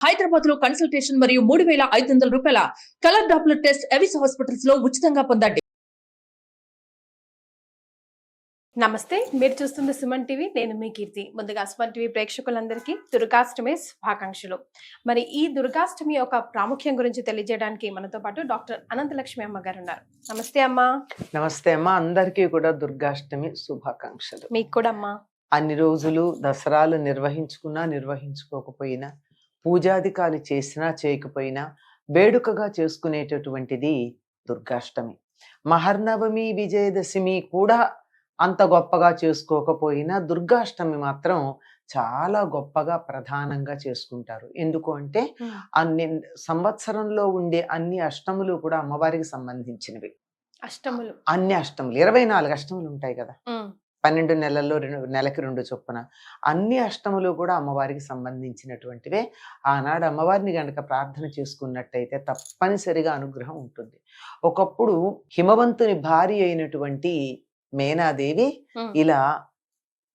హైదరాబాద్ లో కన్సల్టేషన్ మరియు 3,500 రూపాయల colour Doppler test Avis hospitals లో ఉచితంగా పొందండి. నమస్తే, మీరు చూస్తున్న సుమన్ టీవీ. నేను మీ కీర్తి. ముందుగా సుమన్ టీవీ ప్రేక్షకులందరికీ దుర్గాష్టమి శుభాకాంక్షలు. మరి ఈ దుర్గాష్టమి యొక్క ప్రాముఖ్యం గురించి తెలియజేయడానికి మనతో పాటు డాక్టర్ అనంతలక్ష్మి అమ్మ గారు ఉన్నారు. నమస్తే అమ్మా. నమస్తే అమ్మా, అందరికీ కూడా దుర్గాష్టమి శుభాకాంక్షలు. మీకు కూడా అమ్మా. అన్ని రోజులు దసరాలు నిర్వహించుకున్నా నిర్వహించుకోకపోయినా, పూజాధికాలు చేసినా చేయకపోయినా వేడుకగా చేసుకునేటటువంటిది దుర్గాష్టమి. మహర్నవమి, విజయదశమి కూడా అంత గొప్పగా చేసుకోకపోయినా దుర్గాష్టమి మాత్రం చాలా గొప్పగా ప్రధానంగా చేసుకుంటారు. ఎందుకు అంటే అన్ని సంవత్సరంలో ఉండే అన్ని అష్టములు కూడా అమ్మవారికి సంబంధించినవి. అష్టములు అన్ని అష్టములు 24 అష్టములు ఉంటాయి కదా, 12 నెలల్లో నెలకి 2 చొప్పున అన్ని అష్టములు కూడా అమ్మవారికి సంబంధించినటువంటివే. ఆనాడు అమ్మవారిని గనక ప్రార్థన చేసుకున్నట్టయితే తప్పనిసరిగా అనుగ్రహం ఉంటుంది. ఒకప్పుడు హిమవంతుని భార్య అయినటువంటి మేనాదేవి ఇలా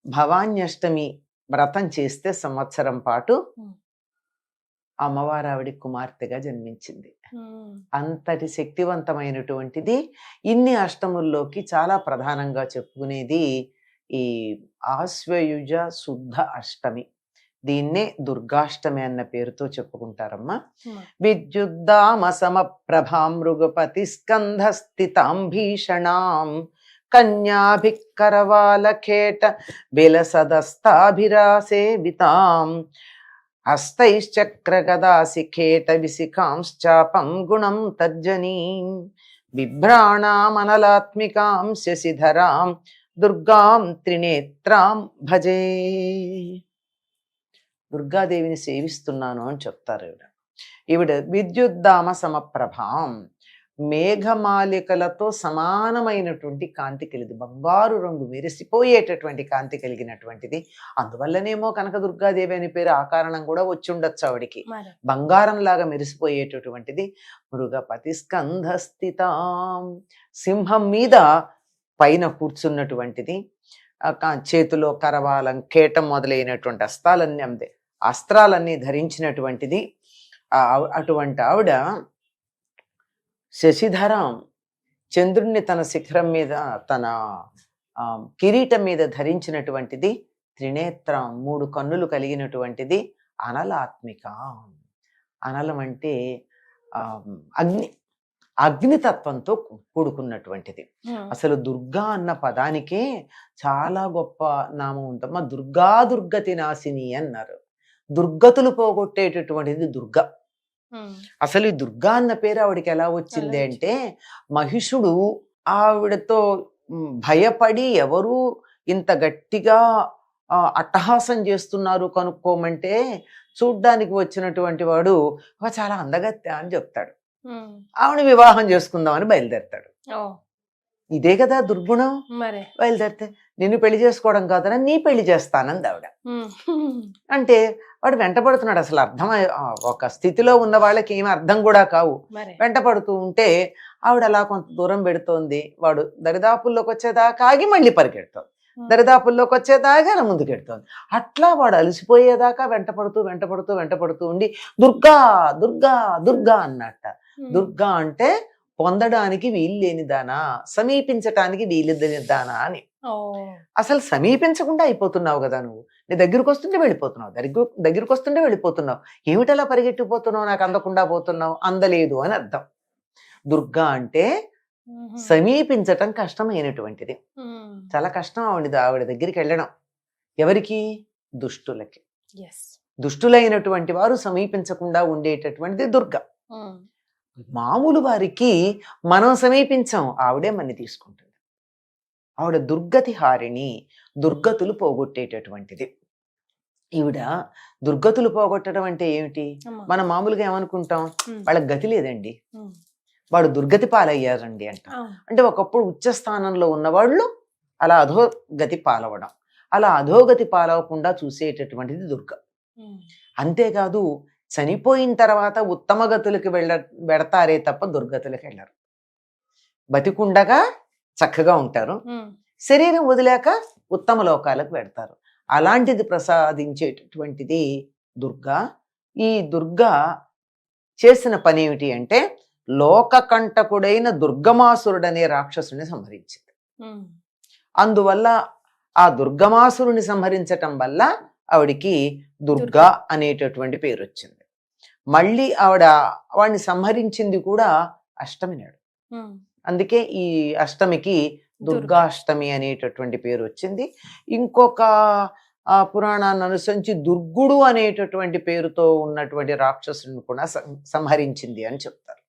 భవాన్యష్టమి వ్రతం చేస్తే సంవత్సరం పాటు అమ్మవారు ఆవిడ కుమార్తెగా జన్మించింది. అంతటి శక్తివంతమైనటువంటిది. ఇన్ని అష్టముల్లోకి చాలా ప్రధానంగా చెప్పుకునేది ఈ ఆశ్వయుజ శుద్ధ అష్టమి. దీన్నే దుర్గాష్టమి అన్న పేరుతో చెప్పుకుంటారమ్మా. విద్యుద్దామ సమప్రభామృగపతి స్కంధ స్థితాం భీషణాం కన్యాభికరవాలకేట బిలసదస్తాభిరాసేవితాం హస్తైశ్చక్రగదాసికేట విసికాంశ్చాపం గుణం తర్జనీం బిభ్రాణామనలాత్మికాం శశిధరాం దుర్గాం త్రినేత్రాం భజే. దుర్గాదేవిని సేవిస్తున్నాను అని చెప్తారు. ఈవిడ విద్యుద్దామ సమప్రభాం, మేఘమాలికలతో సమానమైనటువంటి కాంతి కలిగి, బంగారు రంగు మెరిసిపోయేటటువంటి కాంతి కలిగినటువంటిది. అందువల్లనేమో కనక దుర్గాదేవి అని పేరు ఆ కారణం కూడా వచ్చి ఉండొచ్చు ఆవిడికి. బంగారం లాగా మెరిసిపోయేటటువంటిది. మృగపతి స్కంధస్థితాం, సింహం మీద పైన కూర్చున్నటువంటిది. చేతిలో కరవాలం, కేటం మొదలైనటువంటి అస్త్రాలన్నీ ధరించినటువంటిది. అటువంటి ఆవిడ శశిధరం, చంద్రుణ్ణి తన శిఖరం మీద, తన కిరీటం మీద ధరించినటువంటిది. త్రినేత్రం, 3 కన్నులు కలిగినటువంటిది. అనలాత్మిక, అనలం అంటే అగ్నితత్వంతో కూడుకున్నటువంటిది. అసలు దుర్గా అన్న పదానికే చాలా గొప్ప నామం ఉందమ్మా. దుర్గతి నాశిని అన్నారు. దుర్గతులు పోగొట్టేటటువంటిది దుర్గా. అసలు ఈ దుర్గా అన్న పేరు ఆవిడకి ఎలా వచ్చింది అంటే, మహిషుడు ఆవిడతో భయపడి ఎవరు ఇంత గట్టిగా అట్టహాసం చేస్తున్నారు కనుక్కోమంటే, చూడ్డానికి వచ్చినటువంటి వాడు చాలా అందగత్తె అని చెప్తాడు. ఆవిడ వివాహం చేసుకుందామని బయలుదేరతాడు. ఇదే కదా దుర్గుణం. బయలుదేరితే నిన్ను పెళ్లి చేసుకోవడం కాదని నీ పెళ్లి చేస్తానంది ఆవిడ. అంటే వాడు వెంటపడుతున్నాడు. అసలు అర్థం, ఒక స్థితిలో ఉన్న వాళ్ళకి ఏమి అర్థం కూడా కావు. వెంటపడుతూ ఉంటే ఆవిడ అలా కొంత దూరం పెడుతోంది. వాడు దరిదాపుల్లోకి వచ్చేదాకా ఆగి మళ్ళీ పరిగెడుతోంది, దరిదాపుల్లోకి వచ్చేదాకా ముందుకెడుతోంది. అట్లా వాడు అలసిపోయేదాకా వెంటపడుతూ ఉండి దుర్గా దుర్గా దుర్గా అన్నట్ట. దుర్గా అంటే పొందడానికి వీలు లేని దానా, సమీపించటానికి వీలు లేని దానా అని. అసలు సమీపించకుండా అయిపోతున్నావు కదా నువ్వు. నీ దగ్గరకు వస్తుంటే వెళ్ళిపోతున్నావు. ఏమిటలా పరిగెట్టిపోతున్నావు, నాకు అందకుండా పోతున్నావు, అందలేదు అని అర్థం. దుర్గా అంటే సమీపించటం కష్టమైనటువంటిది. చాలా కష్టం ఆవిడ దగ్గరికి వెళ్ళడం. ఎవరికి? దుష్టులకి. దుష్టులైనటువంటి వారు సమీపించకుండా ఉండేటటువంటిది దుర్గా. మామూలు వారికి మనం సమీపించాం, ఆవిడే మనని తీసుకుంటుంది. ఆవిడ దుర్గతి హారిణి, దుర్గతులు పోగొట్టేటటువంటిది. ఈవిడ దుర్గతులు పోగొట్టడం అంటే ఏమిటి? మనం మామూలుగా ఏమనుకుంటాం, వాళ్ళకి గతి లేదండి, వాడు దుర్గతి పాలయ్యారండి అంట. అంటే ఒకప్పుడు ఉచ్చ స్థానంలో ఉన్నవాళ్ళు అలా అధోగతి పాలవడం, అలా అధోగతి పాలవకుండా చూసేటటువంటిది దుర్గ. అంతేకాదు, చనిపోయిన తర్వాత ఉత్తమ గతులకి వెడతారే తప్ప దుర్గతులకి వెళ్ళరు. బతికుండగా చక్కగా ఉంటారు, శరీరం వదిలేక ఉత్తమ లోకాలకు వెడతారు. అలాంటిది ప్రసాదించేటటువంటిది దుర్గా. ఈ దుర్గా చేసిన పని ఏమిటి అంటే లోకకంటకుడైన దుర్గమాసురుడనే రాక్షసుని సంహరించింది. అందువల్ల ఆ దుర్గమాసురుని సంహరించటం వల్ల ఆవిడికి దుర్గా అనేటటువంటి పేరు వచ్చింది. మళ్ళీ వాడిని సంహరించింది కూడా అష్టమి నాడు. అందుకే ఈ అష్టమికి దుర్గాష్టమి అనేటటువంటి పేరు వచ్చింది. ఇంకొక పురాణాన్ని అనుసరించి దుర్గుడు అనేటటువంటి పేరుతో ఉన్నటువంటి రాక్షసుని కూడా సంహరించింది అని చెప్తారు.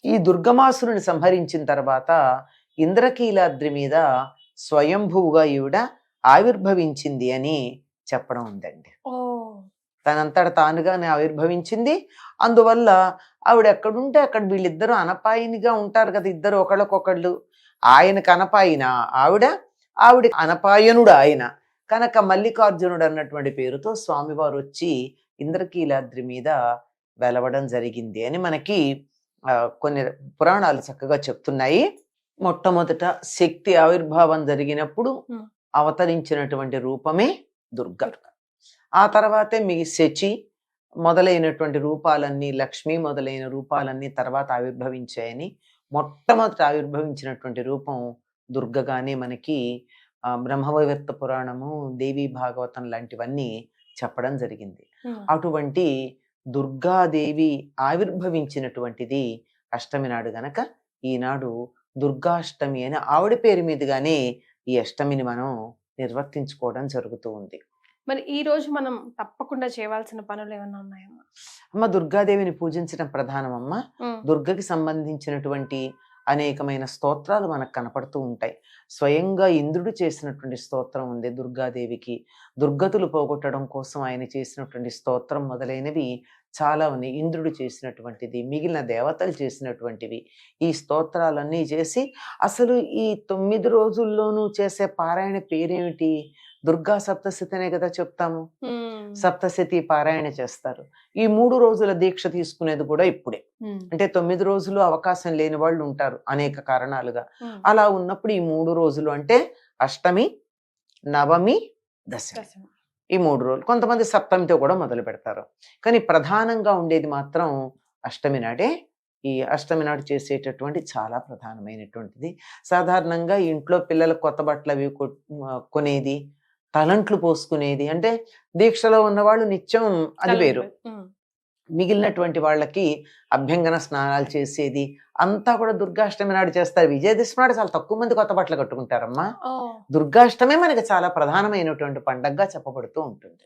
ఈ దుర్గమాసురుని సంహరించిన తర్వాత ఇంద్రకీలాద్రి మీద స్వయంభువుగా ఈవిడ ఆవిర్భవించింది అని చెప్పడం ఉందండి. తనంతట తానుగానే ఆవిర్భవించింది. అందువల్ల ఆవిడ ఎక్కడుంటే అక్కడ వీళ్ళిద్దరూ అనపాయినిగా ఉంటారు కదా, ఇద్దరు ఒకళ్ళకొకళ్ళు. ఆయనకు అనపాయిన ఆవిడ అనపాయనుడు ఆయన కనుక మల్లికార్జునుడు అన్నటువంటి పేరుతో స్వామివారు వచ్చి ఇంద్రకీలాద్రి మీద వెలవడం జరిగింది అని మనకి కొన్ని పురాణాలు చక్కగా చెప్తున్నాయి. మొట్టమొదట శక్తి ఆవిర్భావం జరిగినప్పుడు అవతరించినటువంటి రూపమే దుర్గా. ఆ తర్వాతే మీ శచి మొదలైనటువంటి రూపాలన్నీ, లక్ష్మి మొదలైన రూపాలన్నీ తర్వాత ఆవిర్భవించాయని, మొట్టమొదట ఆవిర్భవించినటువంటి రూపం దుర్గగానే మనకి బ్రహ్మవైవర్త పురాణము, దేవి భాగవతం లాంటివన్నీ చెప్పడం జరిగింది. అటువంటి దుర్గాదేవి ఆవిర్భవించినటువంటిది అష్టమి నాడు గనక ఈనాడు దుర్గాష్టమి అని ఆవిడ పేరు మీదుగానే ఈ అష్టమిని మనం నిర్వర్తించుకోవడం జరుగుతూ ఉంది. మరి ఈ రోజు మనం తప్పకుండా చేయవలసిన పనులు ఏమైనా ఉన్నాయమ్మా? అమ్మ, దుర్గాదేవిని పూజించడం ప్రధానమమ్మ. దుర్గకి సంబంధించినటువంటి అనేకమైన స్తోత్రాలు మనకు కనపడుతూ ఉంటాయి. స్వయంగా ఇంద్రుడు చేసినటువంటి స్తోత్రం ఉంది దుర్గాదేవికి. దుర్గతులు పోగొట్టడం కోసం ఆయన చేసినటువంటి స్తోత్రం మొదలైనవి చాలా ఉన్నాయి. ఇంద్రుడు చేసినటువంటిది, మిగిలిన దేవతలు చేసినటువంటివి. ఈ స్తోత్రాలన్నీ చేసి అసలు ఈ 9 రోజుల్లోనూ చేసే పారాయణ పేరేమిటి? దుర్గా సప్తశతి అనే కదా చెప్తాము. సప్తశతి పారాయణ చేస్తారు. ఈ 3 రోజుల దీక్ష తీసుకునేది కూడా ఇప్పుడే. అంటే 9 రోజులు అవకాశం లేని వాళ్ళు ఉంటారు అనేక కారణాలుగా. అలా ఉన్నప్పుడు ఈ 3 రోజులు అంటే అష్టమి, నవమి, దశమి, ఈ 3 రోజులు. కొంతమంది సప్తమితో కూడా మొదలు పెడతారు. కానీ ప్రధానంగా ఉండేది మాత్రం అష్టమి నాడే. ఈ అష్టమి నాడు చేసేటటువంటి చాలా ప్రధానమైనటువంటిది. సాధారణంగా ఇంట్లో పిల్లలకు కొత్త బట్టలు అవి కొనేది, తలంట్లు పోసుకునేది. అంటే దీక్షలో ఉన్నవాళ్ళు నిత్యం అది వేరు. మిగిలినటువంటి వాళ్ళకి అభ్యంగన స్నానాలు చేసేది అంతా కూడా దుర్గాష్టమి నాడు చేస్తారు. విజయదశమి నాడు చాలా తక్కువ మంది కొత్త బట్టలు కట్టుకుంటారమ్మా. దుర్గాష్టమే మనకి చాలా ప్రధానమైనటువంటి పండగగా చెప్పబడుతూ ఉంటుంది.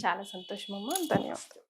చాలా సంతోషం అమ్మా, ధన్యవాదాలు.